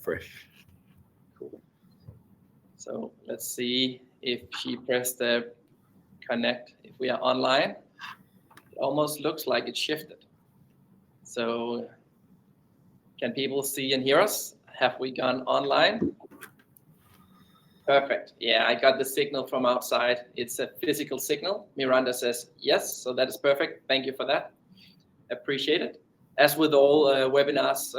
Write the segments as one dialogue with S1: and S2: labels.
S1: fresh.
S2: Cool. So let's see if she pressed the connect, if we are online. It almost looks like it shifted. So can people see and hear us? Have we gone online? Perfect. Yeah, I got the signal from outside. It's a physical signal. Miranda says yes, so that is perfect. Thank you for that. Appreciate it. As with all webinars,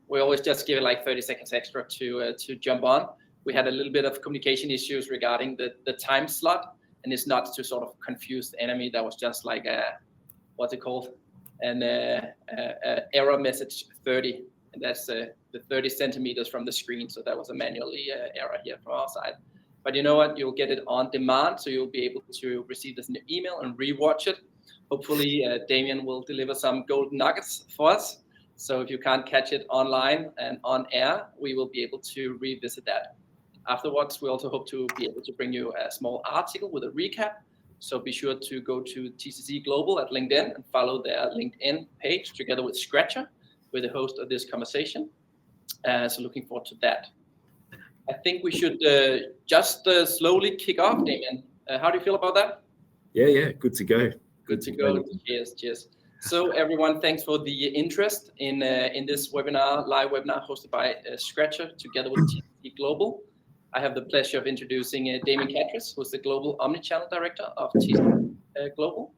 S2: we always just give it like 30 seconds extra to jump on. We had a little bit of communication issues regarding the time slot, and it's not to sort of confuse the enemy. That was just like what's it called? An error message 30, and that's the 30 centimeters from the screen. So that was a manually error here from our side. But you know what? You'll get it on demand, so you'll be able to receive this in your email and rewatch it. Hopefully, Damien will deliver some golden nuggets for us. So if you can't catch it online and on air, we will be able to revisit that. Afterwards, we also hope to be able to bring you a small article with a recap. So be sure to go to TCC Global at LinkedIn and follow their LinkedIn page together with Scratcher, with the host of this conversation. So looking forward to that. I think we should just slowly kick off, Damien. How do you feel about that?
S1: Yeah, good to go.
S2: Good to go. Cheers. So everyone, thanks for the interest in this webinar, live webinar hosted by Scratcher together with TCC Global. I have the pleasure of introducing Damien Katris, who's the Global Omnichannel Director of TCC Global.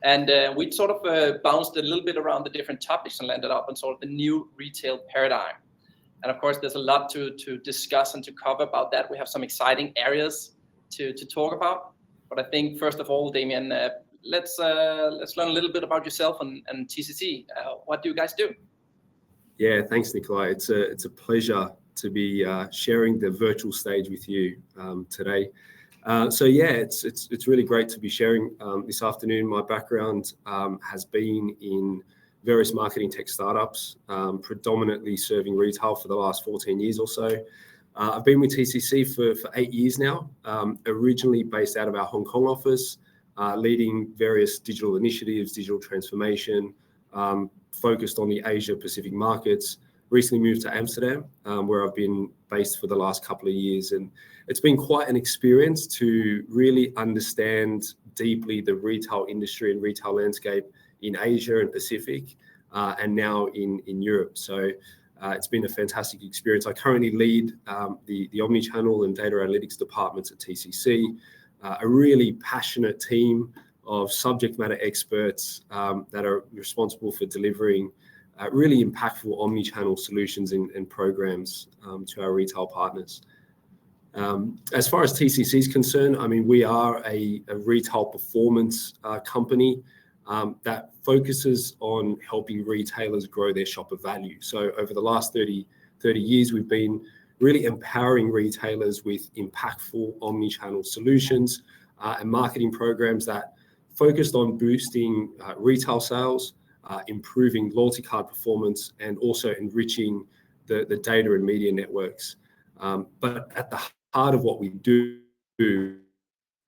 S2: And we sort of bounced a little bit around the different topics and landed up on sort of the new retail paradigm. And of course, there's a lot to discuss and to cover about that. We have some exciting areas to talk about. But I think first of all, Damien, let's learn a little bit about yourself and TCC. What do you guys do?
S1: Yeah, thanks, Nikolaj. It's a pleasure to be sharing the virtual stage with you today. So yeah, it's really great to be sharing this afternoon. My background has been in various marketing tech startups, predominantly serving retail for the last 14 years or so. I've been with TCC for 8 years now, originally based out of our Hong Kong office, leading various digital initiatives, digital transformation, focused on the Asia Pacific markets. Recently moved to Amsterdam, where I've been based for the last couple of years. And it's been quite an experience to really understand deeply the retail industry and retail landscape in Asia and Pacific, and now in Europe. So it's been a fantastic experience. I currently lead the omnichannel and data analytics departments at TCC, a really passionate team of subject matter experts that are responsible for delivering really impactful omnichannel solutions and programs to our retail partners. As far as TCC is concerned, I mean, we are a retail performance company that focuses on helping retailers grow their shopper value. So over the last 30 years, we've been really empowering retailers with impactful omnichannel solutions and marketing programs that focused on boosting retail sales, improving loyalty card performance, and also enriching the data and media networks. But at the heart of what we do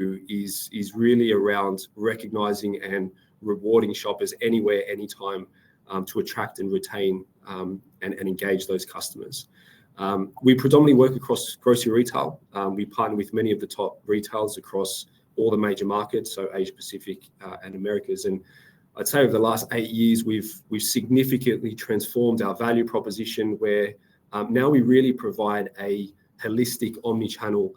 S1: is really around recognizing and rewarding shoppers anywhere, anytime, to attract and retain and engage those customers. We predominantly work across grocery retail. We partner with many of the top retailers across all the major markets, so Asia Pacific and Americas. And I'd say over the last 8 years, we've significantly transformed our value proposition, where now we really provide a holistic omnichannel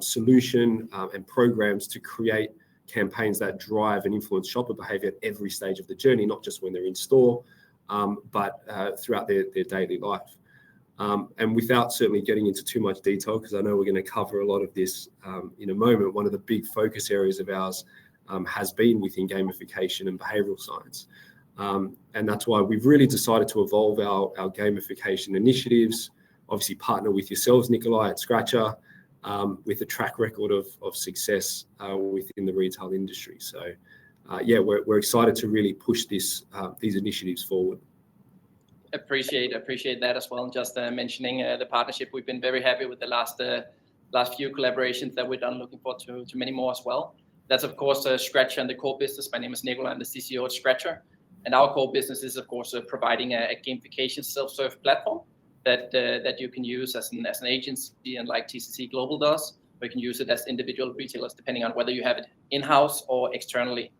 S1: solution and programs to create campaigns that drive and influence shopper behavior at every stage of the journey, not just when they're in store, but throughout their daily life. And without certainly getting into too much detail, because I know we're going to cover a lot of this in a moment, one of the big focus areas of ours has been within gamification and behavioral science. And that's why we've really decided to evolve our gamification initiatives, obviously partner with yourselves, Nikolaj, at Scratcher, with a track record of success within the retail industry. So yeah, we're excited to really push these initiatives forward.
S2: Appreciate that as well. Just mentioning the partnership, we've been very happy with the last few collaborations that we've done. Looking forward to many more as well. That's of course Scratcher and the core business. My name is Nikolaj, I'm the CCO at Scratcher, and our core business is of course providing a gamification self-serve platform that you can use as an agency, and like TCC Global does, or you can use it as individual retailers, depending on whether you have it in-house or externally,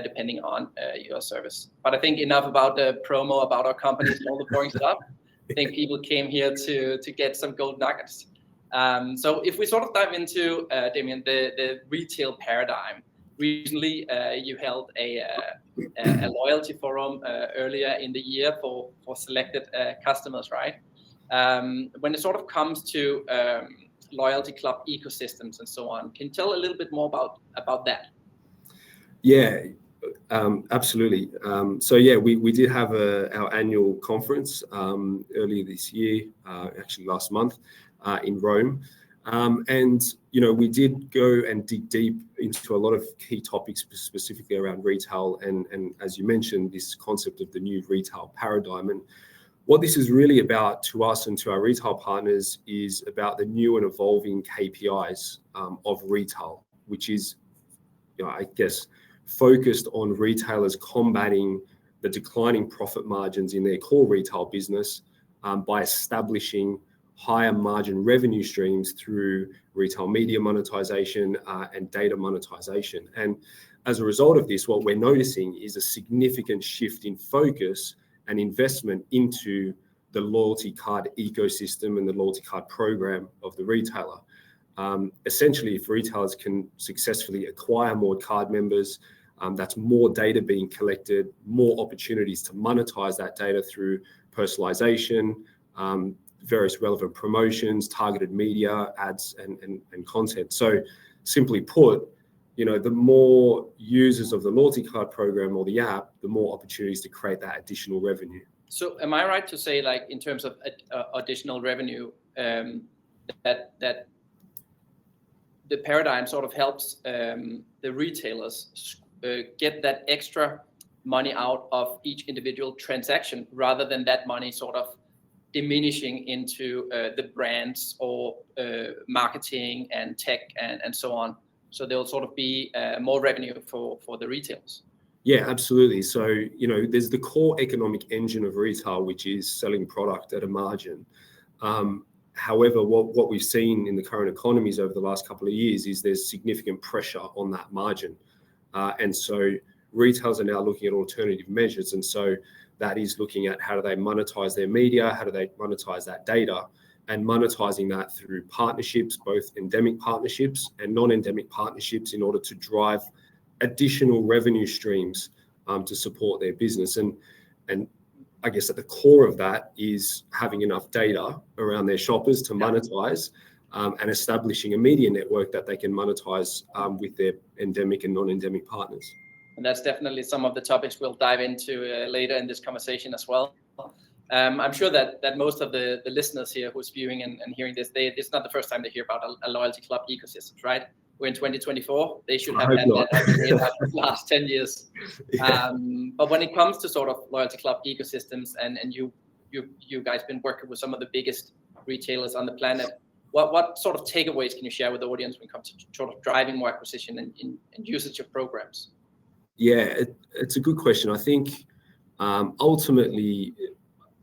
S2: depending on your service. But I think enough about the promo about our companies and all the boring stuff. I think people came here to get some gold nuggets. So if we sort of dive into, Damien, the retail paradigm. Recently, you held a loyalty forum earlier in the year for selected customers, right? When it sort of comes to loyalty club ecosystems and so on, can you tell a little bit more about that?
S1: Yeah, absolutely. So yeah, we did have our annual conference earlier this year, actually last month, in Rome. And, we did go and dig deep into a lot of key topics specifically around retail. And as you mentioned, this concept of the new retail paradigm. And what this is really about to us and to our retail partners is about the new and evolving KPIs of retail, which is, I guess, focused on retailers combating the declining profit margins in their core retail business by establishing higher margin revenue streams through retail media monetization and data monetization. And as a result of this, what we're noticing is a significant shift in focus and investment into the loyalty card ecosystem and the loyalty card program of the retailer. Essentially, if retailers can successfully acquire more card members, that's more data being collected, more opportunities to monetize that data through personalization, various relevant promotions, targeted media, ads, and content. So simply put, the more users of the loyalty card program or the app, the more opportunities to create that additional revenue.
S2: So am I right to say, like, in terms of additional revenue, that the paradigm sort of helps the retailers get that extra money out of each individual transaction, rather than that money sort of diminishing into the brands or marketing and tech and so on? So there'll sort of be more revenue for the retailers.
S1: Yeah, absolutely. So, there's the core economic engine of retail, which is selling product at a margin. However, what we've seen in the current economies over the last couple of years is there's significant pressure on that margin. And so retailers are now looking at alternative measures. And so that is looking at how do they monetize their media, how do they monetize that data, and monetizing that through partnerships, both endemic partnerships and non-endemic partnerships, in order to drive additional revenue streams to support their business. And I guess at the core of that is having enough data around their shoppers to monetize, and establishing a media network that they can monetize with their endemic and non-endemic partners.
S2: And that's definitely some of the topics we'll dive into later in this conversation as well. I'm sure that most of the listeners here who's viewing and hearing this, it's not the first time they hear about a loyalty club ecosystem, right? We're in 2024. They should have had that the last 10 years. Yeah. But when it comes to sort of loyalty club ecosystems, and you guys been working with some of the biggest retailers on the planet, what sort of takeaways can you share with the audience when it comes to sort of driving more acquisition and usage of programs?
S1: Yeah, it's a good question. I think ultimately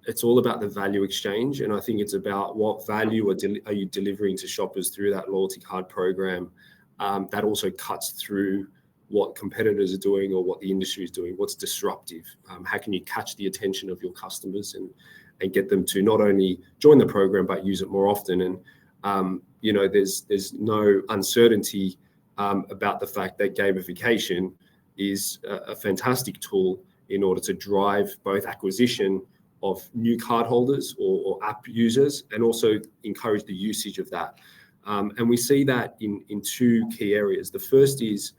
S1: it's all about the value exchange, and I think it's about what value are you delivering to shoppers through that loyalty card program. That also cuts through what competitors are doing or what the industry is doing, what's disruptive. How can you catch the attention of your customers and get them to not only join the program but use it more often? And there's no uncertainty about the fact that gamification is a fantastic tool in order to drive both acquisition of new cardholders or app users, and also encourage the usage of that. And we see that in two key areas. The first is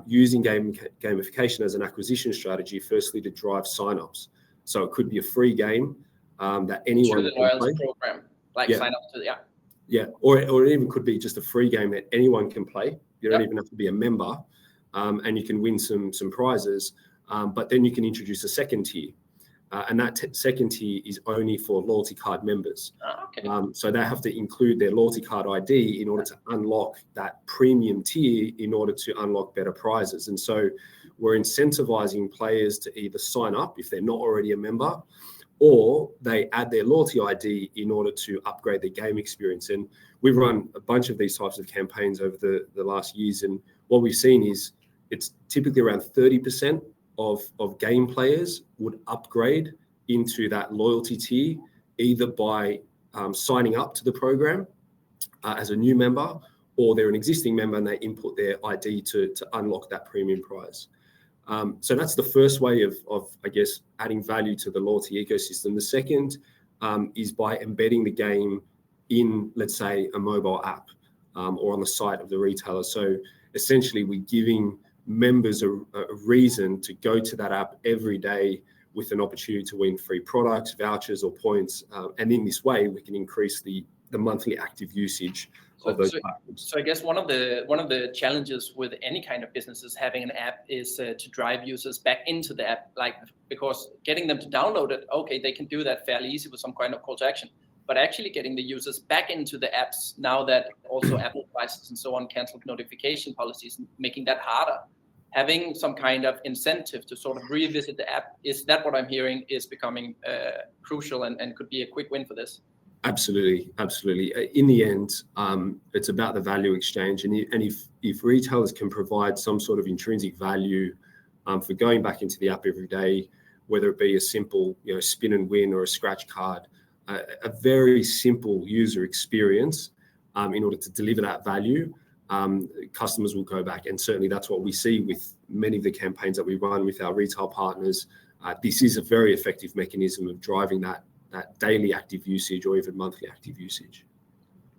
S1: using gamification as an acquisition strategy, firstly to drive signups. So it could be a free game that anyone
S2: can play. Program, like sign up to
S1: Yeah, or it even could be just a free game that anyone can play. You don't even have to be a member, and you can win some prizes. But then you can introduce a second tier. And that second tier is only for loyalty card members. So they have to include their loyalty card ID in order to unlock that premium tier, in order to unlock better prizes. And so we're incentivizing players to either sign up if they're not already a member, or they add their loyalty ID in order to upgrade their game experience. And we've run a bunch of these types of campaigns over the last years, and what we've seen is it's typically around 30% of game players would upgrade into that loyalty tier, either by signing up to the program as a new member, or they're an existing member and they input their ID to unlock that premium prize. So that's the first way of I guess, adding value to the loyalty ecosystem. The second is by embedding the game in, let's say, a mobile app or on the site of the retailer. So essentially, we're giving members a reason to go to that app every day with an opportunity to win free products, vouchers, or points. And in this way, we can increase the monthly active usage of those platforms.
S2: So I guess one of the challenges with any kind of businesses having an app is to drive users back into the app, because getting them to download it, okay, they can do that fairly easy with some kind of call to action. But actually getting the users back into the apps, now that also Apple devices and so on canceled notification policies, making that harder. Having some kind of incentive to sort of revisit the app, is that what I'm hearing is becoming crucial and could be a quick win for this?
S1: Absolutely. In the end, it's about the value exchange, and if retailers can provide some sort of intrinsic value for going back into the app every day, whether it be a simple spin and win or a scratch card, a very simple user experience, in order to deliver that value, customers will go back. And certainly that's what we see with many of the campaigns that we run with our retail partners. This is a very effective mechanism of driving that daily active usage or even monthly active usage.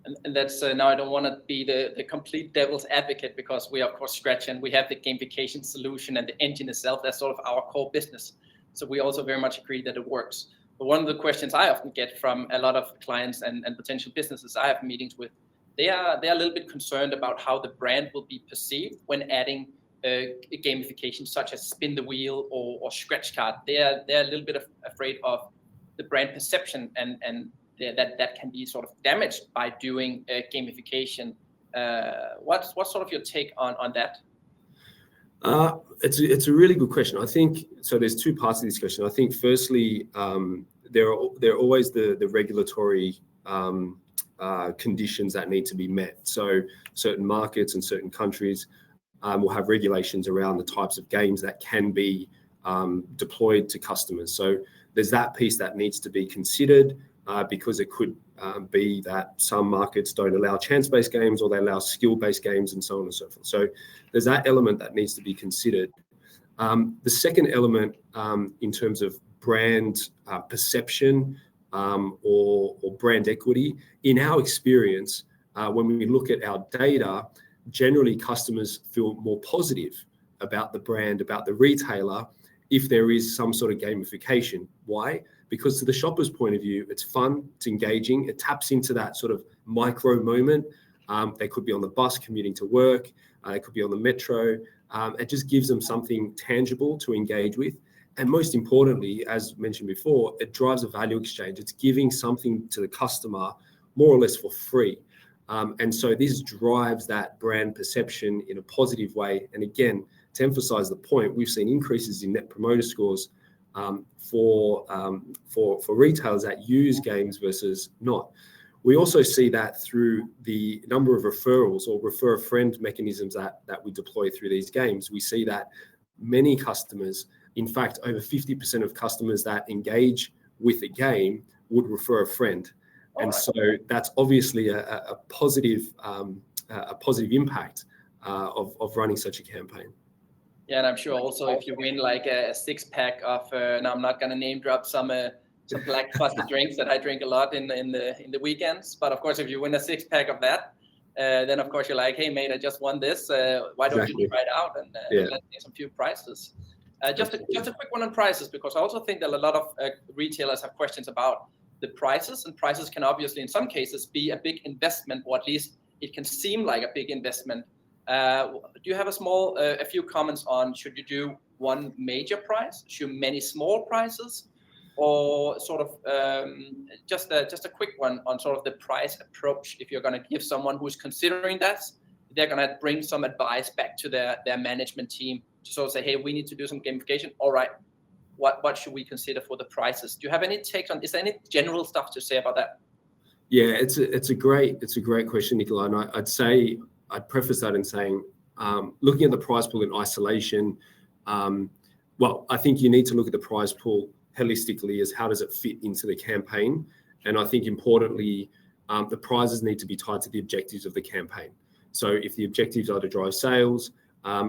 S2: And that's now I don't want to be the complete devil's advocate, because we of course scratch and we have the gamification solution and the engine itself. That's sort of our core business. So we also very much agree that it works. But one of the questions I often get from a lot of clients and potential businesses I have meetings with, they are a little bit concerned about how the brand will be perceived when adding gamification such as spin the wheel or scratch card. They're a little bit afraid of the brand perception and that can be sort of damaged by doing gamification. What's sort of your take on that?
S1: It's a really good question. I think so. There's two parts of this question. I think firstly, there are always the regulatory conditions that need to be met. So certain markets and certain countries will have regulations around the types of games that can be deployed to customers. So there's that piece that needs to be considered, because it could be that some markets don't allow chance-based games, or they allow skill-based games, and so on and so forth. So there's that element that needs to be considered. The second element, in terms of brand perception or brand equity, in our experience, when we look at our data, generally customers feel more positive about the brand, about the retailer, if there is some sort of gamification. Why? Because to the shopper's point of view, it's fun, it's engaging, it taps into that sort of micro moment. They could be on the bus commuting to work, they could be on the metro. It just gives them something tangible to engage with. And most importantly, as mentioned before, it drives a value exchange. It's giving something to the customer more or less for free. And so this drives that brand perception in a positive way. And again, to emphasize the point, we've seen increases in net promoter scores for retailers that use games versus not. We also see that through the number of referrals or refer a friend mechanisms that we deploy through these games. We see that many customers, in fact, over 50% of customers that engage with a game would refer a friend. And so that's obviously a positive impact of running such a campaign.
S2: Yeah, and I'm sure also if you win like a 6-pack of, now I'm not going to name drop some black fuzzy drinks that I drink a lot in the weekends, but of course if you win a 6-pack of that, then of course you're like, hey mate, I just won this. Why don't you try it out and let's get some few prizes. Just a quick one on prices, because I also think that a lot of retailers have questions about the prices, and prices can obviously in some cases be a big investment, or at least it can seem like a big investment. Do you have a few comments on, should you do one major price, should many small prices, or sort of just a quick one on sort of the price approach? If you're going to give someone who's considering that, they're going to bring some advice back to their management team to sort of say, hey, we need to do some gamification. All right, what should we consider for the prices? Do you have any take on? Is there any general stuff to say about that?
S1: Yeah, it's a great question, Nikolaj. And I'd preface that in saying, looking at the prize pool in isolation, well, I think you need to look at the prize pool holistically as how does it fit into the campaign. And I think importantly, the prizes need to be tied to the objectives of the campaign. So if the objectives are to drive sales,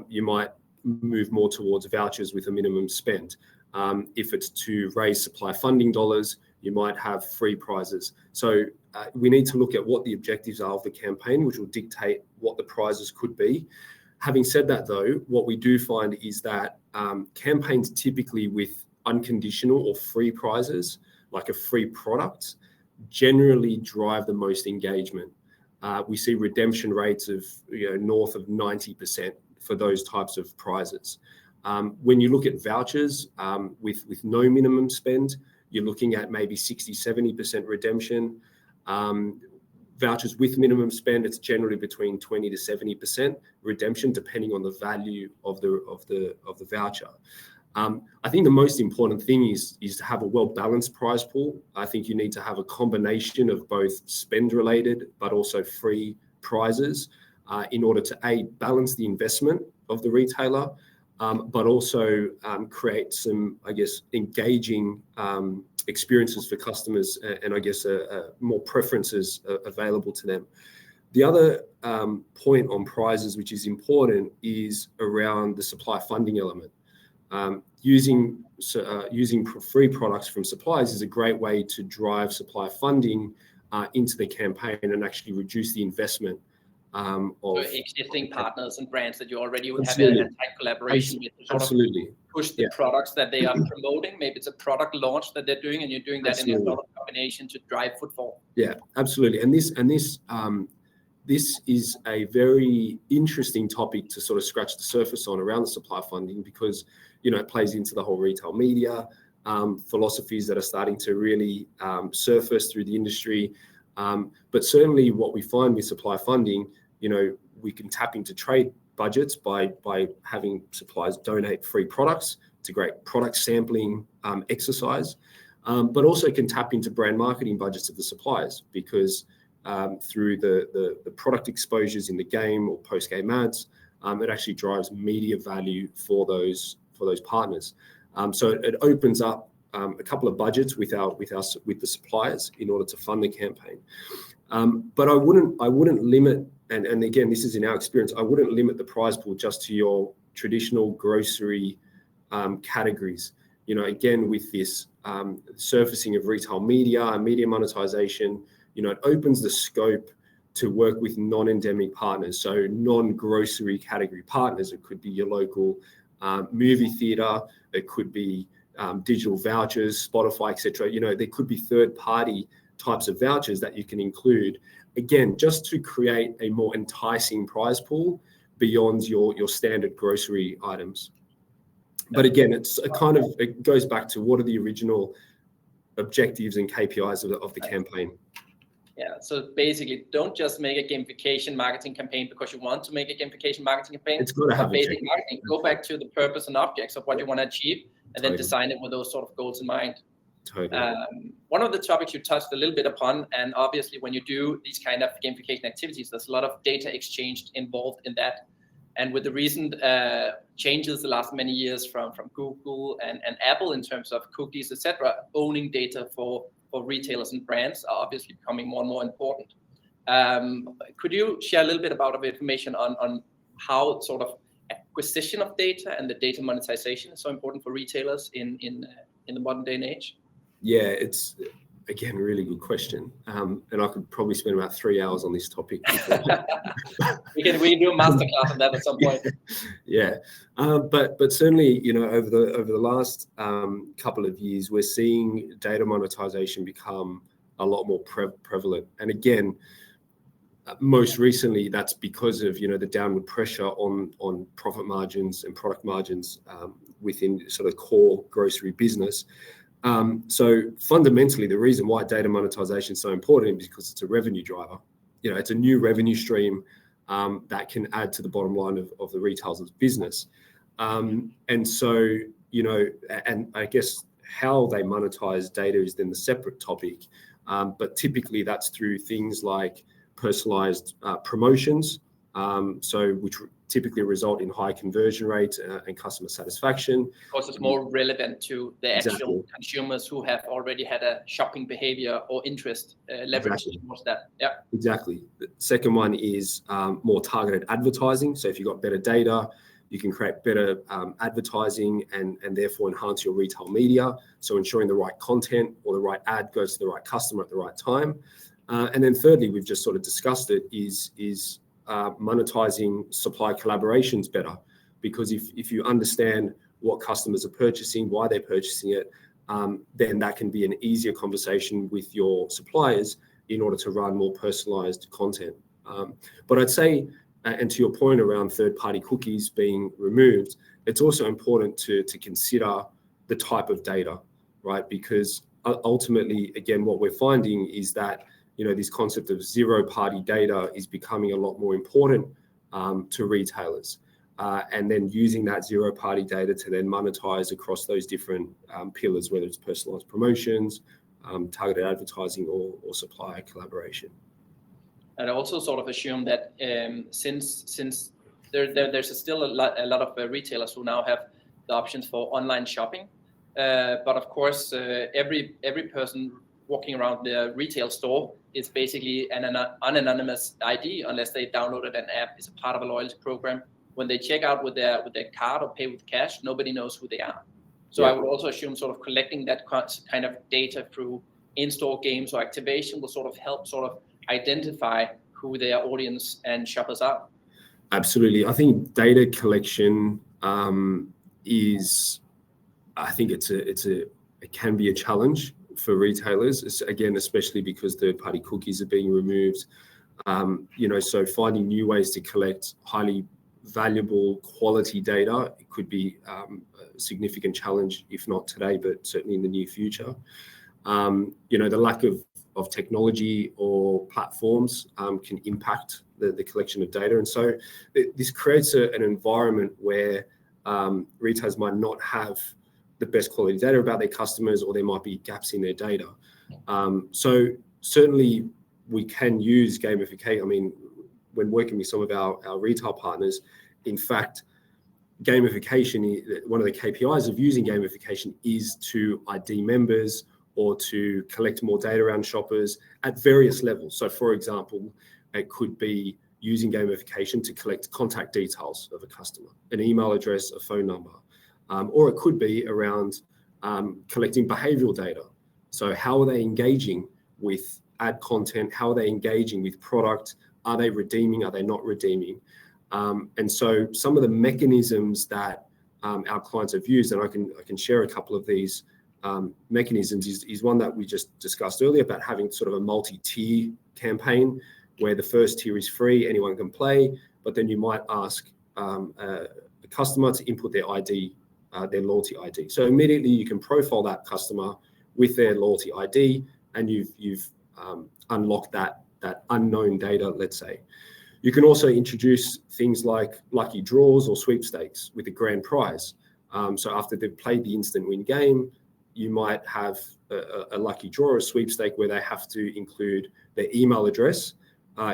S1: you might move more towards vouchers with a minimum spend. If it's to raise supply funding dollars, you might have free prizes. So we need to look at what the objectives are of the campaign, which will dictate what the prizes could be. Having said that, though, what we do find is that campaigns typically with unconditional or free prizes, like a free product, generally drive the most engagement. We see redemption rates of north of 90% for those types of prizes. When you look at vouchers with no minimum spend, you're looking at maybe 60-70% redemption. Vouchers with minimum spend, it's generally between 20 to 70% redemption, depending on the value of the voucher. I think the most important thing is to have a well-balanced prize pool. I think you need to have a combination of both spend-related but also free prizes in order to balance the investment of the retailer, but also create some, I guess, engaging experiences for customers and I guess more preferences available to them. The other point on prizes, which is important, is around the supply funding element. Using free products from suppliers is a great way to drive supply funding into the campaign and actually reduce the investment of
S2: existing partners and brands that you already would have
S1: Absolutely.
S2: a tight collaboration with to sort
S1: Absolutely.
S2: of push the products that they are promoting. Maybe it's a product launch that they're doing, and you're doing that in a sort of combination to drive footfall.
S1: Yeah, absolutely. And this is a very interesting topic to sort of scratch the surface on around the supply funding, because it plays into the whole retail media philosophies that are starting to really surface through the industry. But certainly what we find with supply funding, we can tap into trade budgets by having suppliers donate free products. It's a great product sampling exercise, but also can tap into brand marketing budgets of the suppliers, because through the product exposures in the game or post-game ads, it actually drives media value for those partners. So it opens up a couple of budgets with the suppliers in order to fund the campaign. But I wouldn't limit, and again, this is in our experience, I wouldn't limit the prize pool just to your traditional grocery categories. Again, with this surfacing of retail media and media monetization, it opens the scope to work with non-endemic partners, so non-grocery category partners. It could be your local movie theater, it could be digital vouchers, Spotify, etc. There could be third-party types of vouchers that you can include, again, just to create a more enticing prize pool beyond your standard grocery items. But again, it goes back to what are the original objectives and KPIs of the campaign.
S2: Yeah, so basically, don't just make a gamification marketing campaign because you want to make a gamification marketing campaign.
S1: It's got to have
S2: basic marketing. Go back to the purpose and objects of what you want to achieve, and then design it with those sort of goals in mind.
S1: Totally.
S2: One of the topics you touched a little bit upon, and obviously when you do these kind of gamification activities, there's a lot of data exchanged involved in that. And with the recent changes the last many years from Google and Apple in terms of cookies, etc., owning data for retailers and brands are obviously becoming more and more important. Could you share a little bit about information on how sort of acquisition of data and the data monetization is so important for retailers in the modern day and age?
S1: Yeah, it's again a really good question, and I could probably spend about 3 hours on this topic.
S2: we can do a masterclass on that at some point.
S1: Yeah, but certainly, over the last couple of years, we're seeing data monetization become a lot more prevalent. And again, most recently, that's because of the downward pressure on profit margins and product margins within sort of core grocery business. So fundamentally, the reason why data monetization is so important is because it's a revenue driver. It's a new revenue stream that can add to the bottom line of the retailer's business. And so and I guess how they monetize data is then the separate topic. But typically that's through things like personalized promotions, which typically result in high conversion rates and customer satisfaction.
S2: Of course, it's more relevant to the actual
S1: Exactly.
S2: consumers who have already had a shopping behavior or interest leverage towards that. Yeah.
S1: Exactly. The second one is more targeted advertising. So if you've got better data, you can create better advertising and therefore enhance your retail media. So ensuring the right content or the right ad goes to the right customer at the right time. And then thirdly, we've just sort of discussed it, is monetizing supply collaborations better. Because if you understand what customers are purchasing, why they're purchasing it, then that can be an easier conversation with your suppliers in order to run more personalized content. But I'd say, and to your point around third-party cookies being removed, it's also important to consider the type of data, right? Because ultimately, again, what we're finding is that this concept of zero-party data is becoming a lot more important to retailers, and then using that zero-party data to then monetize across those different pillars, whether it's personalized promotions, targeted advertising, or supplier collaboration.
S2: And I also sort of assume that since there's still a lot of retailers who now have the options for online shopping, but of course every person walking around the retail store is basically an anonymous ID unless they downloaded an app, is a part of a loyalty program. When they check out with their card or pay with cash, nobody knows who they are. So I would also assume sort of collecting that kind of data through in-store games or activation will sort of help sort of identify who their audience and shoppers are.
S1: Absolutely. I think data collection is, I think it can be a challenge for retailers, again, especially because third-party cookies are being removed. So finding new ways to collect highly valuable quality data, it could be a significant challenge, if not today, but certainly in the near future. The lack of technology or platforms can impact the collection of data. And so this creates an environment where retailers might not have the best quality data about their customers, or there might be gaps in their data. So certainly we can use gamification. I mean, when working with some of our retail partners, in fact, gamification, one of the KPIs of using gamification is to ID members or to collect more data around shoppers at various levels. So for example, it could be using gamification to collect contact details of a customer, an email address, a phone number, or it could be around collecting behavioral data. So how are they engaging with ad content? How are they engaging with product? Are they redeeming? Are they not redeeming? And so some of the mechanisms that our clients have used, and I can share a couple of these mechanisms, is one that we just discussed earlier about having sort of a multi-tier campaign where the first tier is free, anyone can play, but then you might ask a customer to input their ID, their loyalty ID. So immediately you can profile that customer with their loyalty ID, and you've unlocked that unknown data, let's say. You can also introduce things like lucky draws or sweepstakes with a grand prize. So after they've played the instant win game, you might have a lucky draw or a sweepstake where they have to include their email address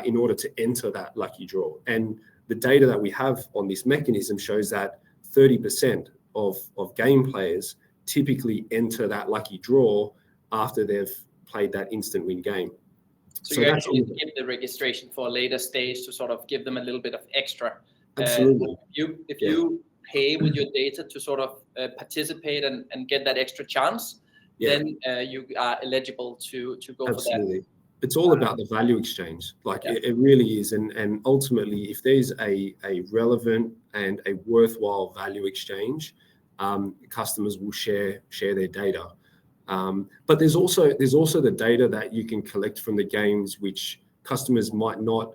S1: in order to enter that lucky draw. And the data that we have on this mechanism shows that 30% of game players typically enter that lucky draw after they've played that instant win game.
S2: So you actually give the registration for a later stage to sort of give them a little bit of extra.
S1: Absolutely.
S2: If you pay with your data to sort of participate and get that extra chance, then you are eligible to go for that.
S1: It's all about the value exchange. It really is. And ultimately, if there's a relevant and a worthwhile value exchange, customers will share their data. But there's also the data that you can collect from the games which customers might not.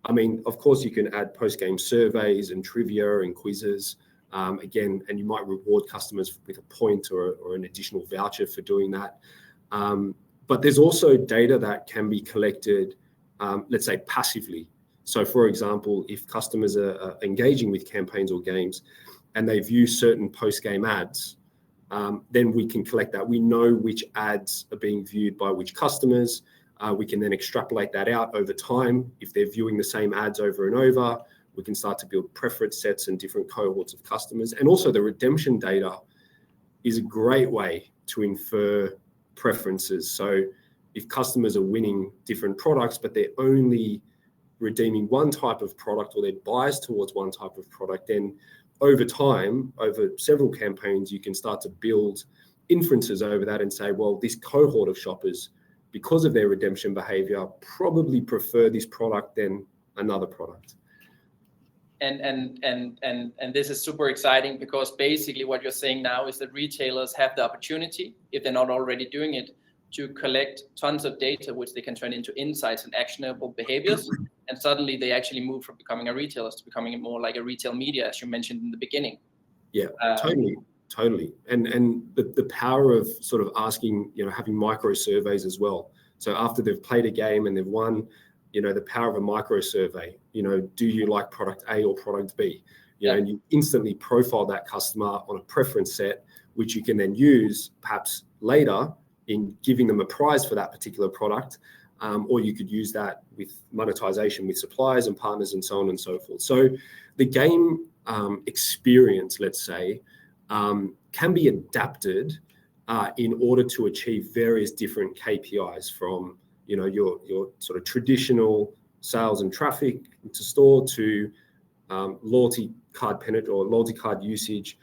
S1: I mean, of course, you can add post-game surveys and trivia and quizzes, again, and you might reward customers with a point or an additional voucher for doing that. But there's also data that can be collected, let's say, passively. So, for example, if customers are engaging with campaigns or games and they view certain post-game ads, then we can collect that. We know which ads are being viewed by which customers. We can then extrapolate that out over time. If they're viewing the same ads over and over, we can start to build preference sets and different cohorts of customers. And also the redemption data is a great way to infer preferences. So if customers are winning different products, but they're only redeeming one type of product, or they're biased towards one type of product, then over time, over several campaigns, you can start to build inferences over that and say, well, this cohort of shoppers, because of their redemption behavior, probably prefer this product than another product.
S2: And this is super exciting, because basically what you're saying now is that retailers have the opportunity, if they're not already doing it, to collect tons of data, which they can turn into insights and actionable behaviors. And suddenly they actually move from becoming a retailer to becoming more like a retail media, as you mentioned in the beginning.
S1: Yeah, totally. And the power of sort of asking, having micro surveys as well. So after they've played a game and they've won, the power of a micro survey, do you like product A or product B? And you instantly profile that customer on a preference set, which you can then use perhaps later in giving them a prize for that particular product. Or you could use that with monetization with suppliers and partners and so on and so forth. So the game experience, let's say, can be adapted in order to achieve various different KPIs, from your sort of traditional sales and traffic to store, to loyalty card loyalty card usage,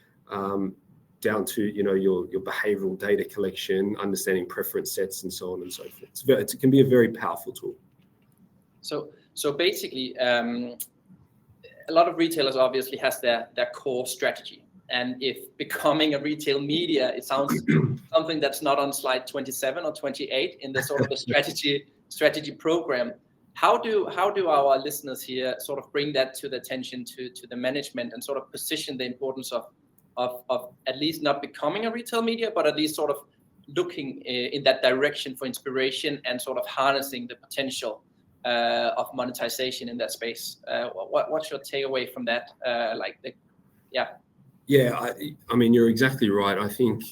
S1: down to your behavioral data collection, understanding preference sets, and so on and so forth. It can be a very powerful tool.
S2: So basically, a lot of retailers obviously has their core strategy. And if becoming a retail media, it sounds something that's not on slide 27 or 28 in the sort of the strategy program. How do our listeners here sort of bring that to the attention to the management, and sort of position the importance of at least not becoming a retail media, but at least sort of looking in that direction for inspiration and sort of harnessing the potential of monetization in that space? What's your takeaway from that?
S1: Yeah, I mean, you're exactly right. I think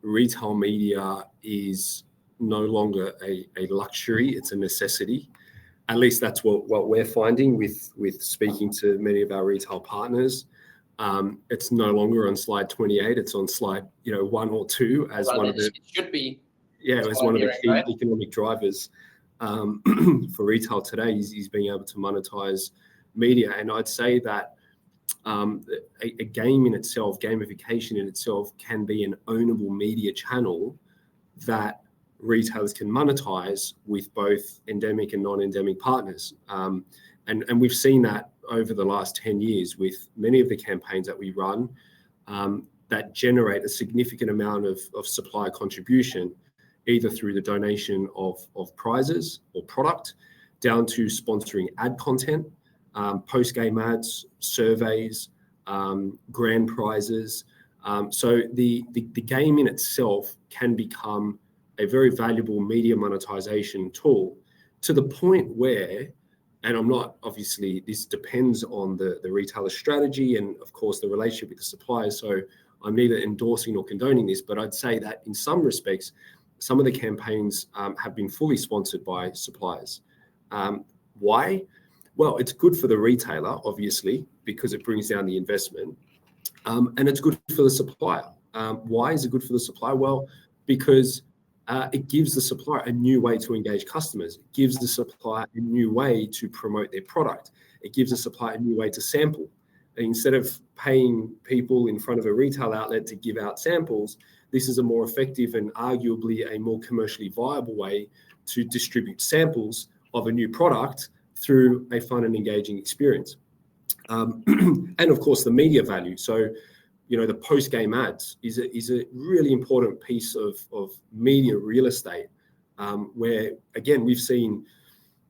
S1: retail media is no longer a luxury, it's a necessity. At least that's what we're finding with speaking to many of our retail partners. It's no longer on slide 28, it's on slide 1 or 2 as one of the,
S2: it should be.
S1: Yeah, as one of the key economic drivers for retail today is being able to monetize media. And I'd say that a game in itself, gamification in itself, can be an ownable media channel that retailers can monetize with both endemic and non-endemic partners. And we've seen that over the last 10 years with many of the campaigns that we run that generate a significant amount of supplier contribution, either through the donation of prizes or product, down to sponsoring ad content, post-game ads, surveys, grand prizes. So the game in itself can become a very valuable media monetization tool, to the point where, and I'm not, obviously this depends on the retailer strategy and of course the relationship with the suppliers, so I'm neither endorsing nor condoning this, but I'd say that in some respects, some of the campaigns have been fully sponsored by suppliers. Why? Well, it's good for the retailer, obviously, because it brings down the investment, and it's good for the supplier. Why is it good for the supplier? Well, because it gives the supplier a new way to engage customers. It gives the supplier a new way to promote their product. It gives the supplier a new way to sample. And instead of paying people in front of a retail outlet to give out samples, this is a more effective and arguably a more commercially viable way to distribute samples of a new product through a fun and engaging experience. And of course, the media value. So, the post-game ads is a really important piece of media real estate, where, again, we've seen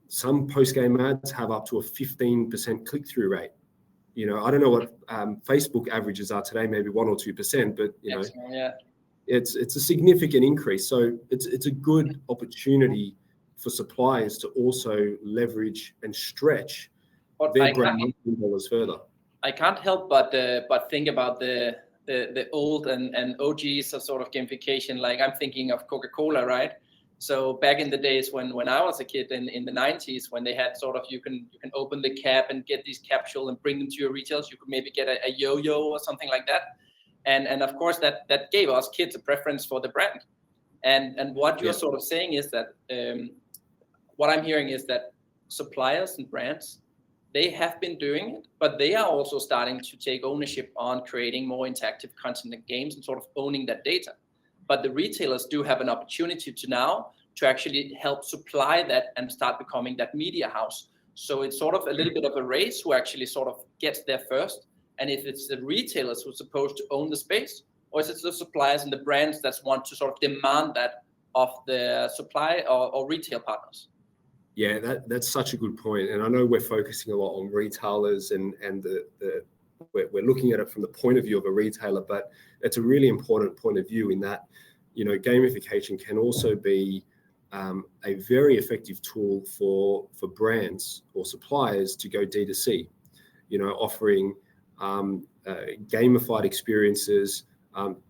S1: some post-game ads have up to a 15% click-through rate. I don't know what Facebook averages are today, maybe 1 or 2%, but it's a significant increase. So it's a good opportunity for suppliers to also leverage and stretch their brand dollars further.
S2: I can't help but think about the the old and OGs of sort of gamification. Like I'm thinking of Coca-Cola, right? So back in the days when I was a kid in the 90s, when they had sort of you can open the cap and get these capsules and bring them to your retailers, you could maybe get a yo-yo or something like that. And of course that gave us kids a preference for the brand. And what you're sort of saying is that what I'm hearing is that suppliers and brands, they have been doing it, but they are also starting to take ownership on creating more interactive content and games and sort of owning that data. But the retailers do have an opportunity to actually help supply that and start becoming that media house. So it's sort of a little bit of a race who actually sort of gets there first. And if it's the retailers who are supposed to own the space, or is it the suppliers and the brands that want to sort of demand that of the supply or retail partners?
S1: Yeah, that's such a good point. And I know we're focusing a lot on retailers and we're looking at it from the point of view of a retailer, but it's a really important point of view in that, gamification can also be a very effective tool for brands or suppliers to go D2C, offering gamified experiences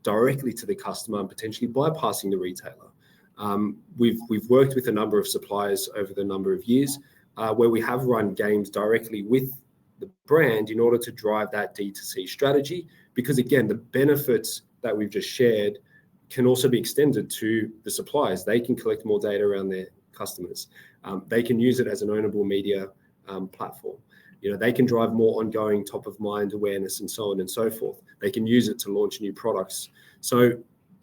S1: directly to the customer and potentially bypassing the retailer. We've worked with a number of suppliers over the number of years where we have run games directly with the brand in order to drive that D2C strategy, because again, the benefits that we've just shared can also be extended to the suppliers. They can collect more data around their customers. They can use it as an ownable media platform. They can drive more ongoing top of mind awareness and so on and so forth. They can use it to launch new products. So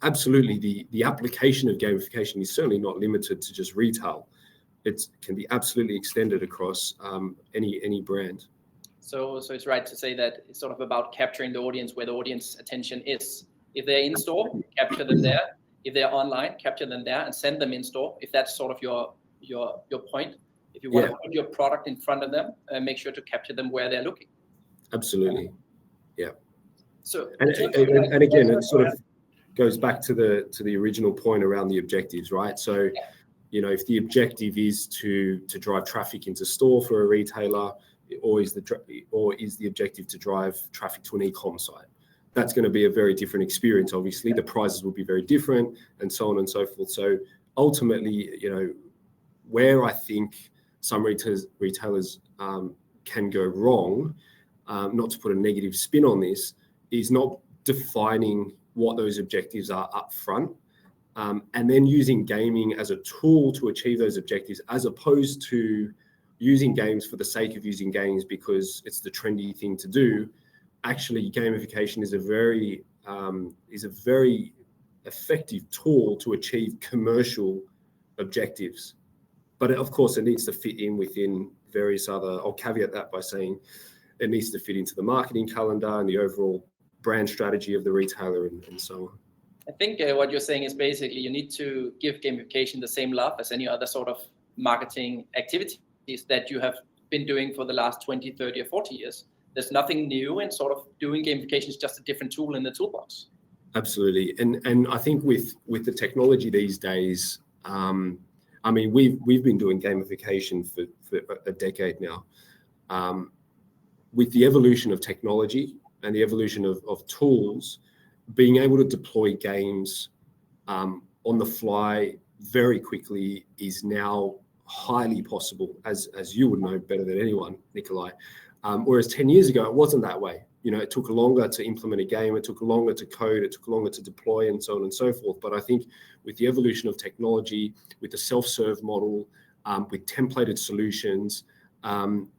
S1: absolutely, the application of gamification is certainly not limited to just retail. It can be absolutely extended across any brand.
S2: So it's right to say that it's sort of about capturing the audience where the audience attention is. If they're in store, capture them there. If they're online, capture them there and send them in store. If that's sort of your point. If you want to put your product in front of them, make sure to capture them where they're looking.
S1: Absolutely, yeah.
S2: So
S1: and again, it sort of goes back to the original point around the objectives, right? So, if the objective is to drive traffic into store for a retailer, or is the objective to drive traffic to an e-com site, that's going to be a very different experience. Obviously, the prizes will be very different, and so on and so forth. So ultimately, where I think some retailers can go wrong, not to put a negative spin on this, is not defining what those objectives are up front, and then using gaming as a tool to achieve those objectives, as opposed to using games for the sake of using games because it's the trendy thing to do. Actually, gamification is a very effective tool to achieve commercial objectives. But of course, it needs to fit in within various other, I'll caveat that by saying it needs to fit into the marketing calendar and the overall brand strategy of the retailer and so on.
S2: I think what you're saying is basically you need to give gamification the same love as any other sort of marketing activities that you have been doing for the last 20, 30 or 40 years. There's nothing new in sort of doing gamification. It's just a different tool in the toolbox.
S1: Absolutely. And I think with the technology these days, we've been doing gamification for a decade now. With the evolution of technology and the evolution of tools, being able to deploy games on the fly very quickly is now highly possible, as you would know better than anyone, Nikolaj. Whereas 10 years ago, it wasn't that way. It took longer to implement a game, it took longer to code, it took longer to deploy, and so on and so forth. But I think with the evolution of technology, with the self-serve model, with templated solutions,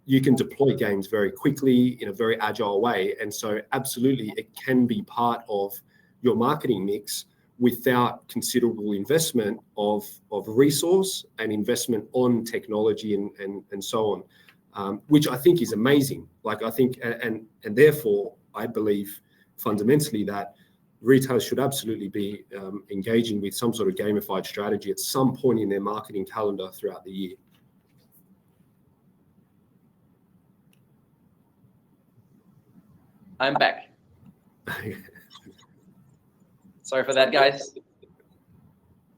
S1: you can deploy games very quickly in a very agile way. And so absolutely, it can be part of your marketing mix without considerable investment of resource and investment on technology and so on, which I think is amazing. Like I think, and therefore I believe fundamentally that retailers should absolutely be engaging with some sort of gamified strategy at some point in their marketing calendar throughout the year.
S2: I'm back. Sorry for that, guys.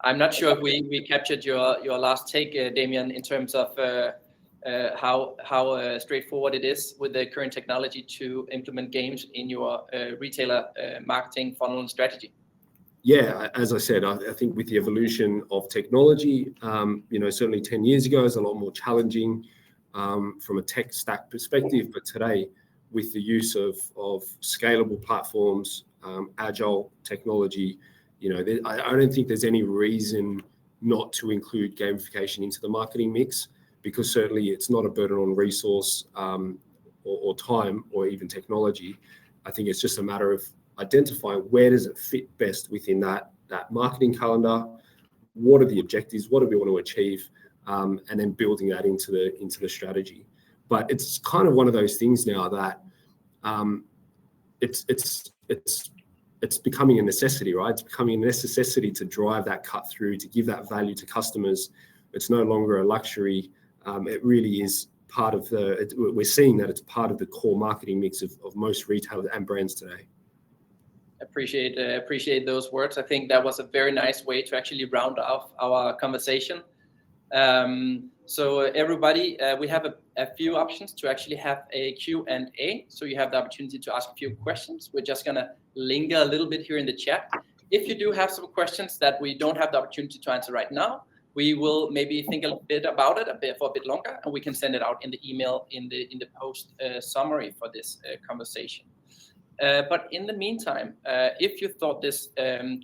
S2: I'm not sure if we captured your last take, Damien, in terms of how straightforward it is with the current technology to implement games in your retailer marketing funnel and strategy.
S1: Yeah, as I said, I think with the evolution of technology, certainly 10 years ago, is a lot more challenging from a tech stack perspective. But today, with the use of scalable platforms, agile technology, I don't think there's any reason not to include gamification into the marketing mix, because certainly it's not a burden on resource or time or even technology. I think it's just a matter of identifying where does it fit best within that marketing calendar, what are the objectives, what do we want to achieve, and then building that into the strategy. But it's kind of one of those things now that it's becoming a necessity, right? It's becoming a necessity to drive that cut through, to give that value to customers. It's no longer a luxury. It really is part of we're seeing that it's part of the core marketing mix of most retailers and brands today.
S2: Appreciate those words. I think that was a very nice way to actually round off our conversation. So everybody, we have a few options to actually have a Q&A. So you have the opportunity to ask a few questions. We're just going to linger a little bit here in the chat. If you do have some questions that we don't have the opportunity to answer right now, we will maybe think a bit about it for a bit longer, and we can send it out in the email in the post summary for this conversation. But in the meantime, if you thought this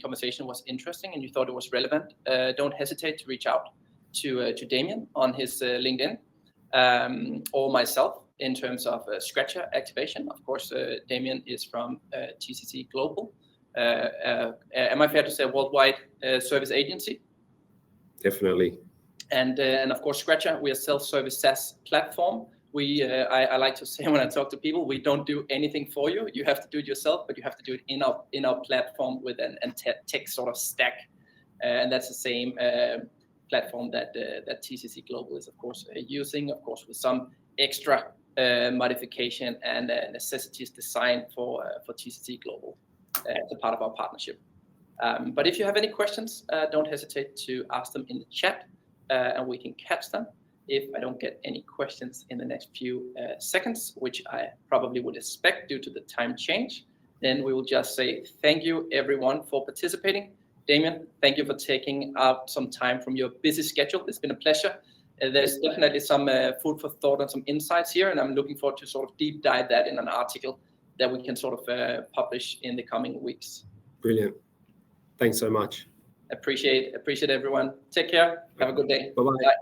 S2: conversation was interesting and you thought it was relevant, don't hesitate to reach out to Damien on his LinkedIn or myself in terms of Scratcher activation. Of course, Damien is from TCC Global. Am I fair to say worldwide service agency?
S1: Definitely.
S2: And of course, Scratcher, we are a self-service SaaS platform. I like to say when I talk to people, we don't do anything for you. You have to do it yourself, but you have to do it in our platform with an tech sort of stack. And that's the same platform that TCC Global is, of course, using, of course, with some extra modification and necessities designed for TCC Global as a part of our partnership. But if you have any questions, don't hesitate to ask them in the chat, and we can catch them. If I don't get any questions in the next few seconds, which I probably would expect due to the time change, then we will just say thank you everyone for participating. Damien, thank you for taking out some time from your busy schedule. It's been a pleasure. There's definitely some food for thought and some insights here, and I'm looking forward to sort of deep dive that in an article that we can sort of publish in the coming weeks.
S1: Brilliant. Thanks so much.
S2: Appreciate everyone. Take care. Have a good day.
S1: Bye-bye.
S2: Bye.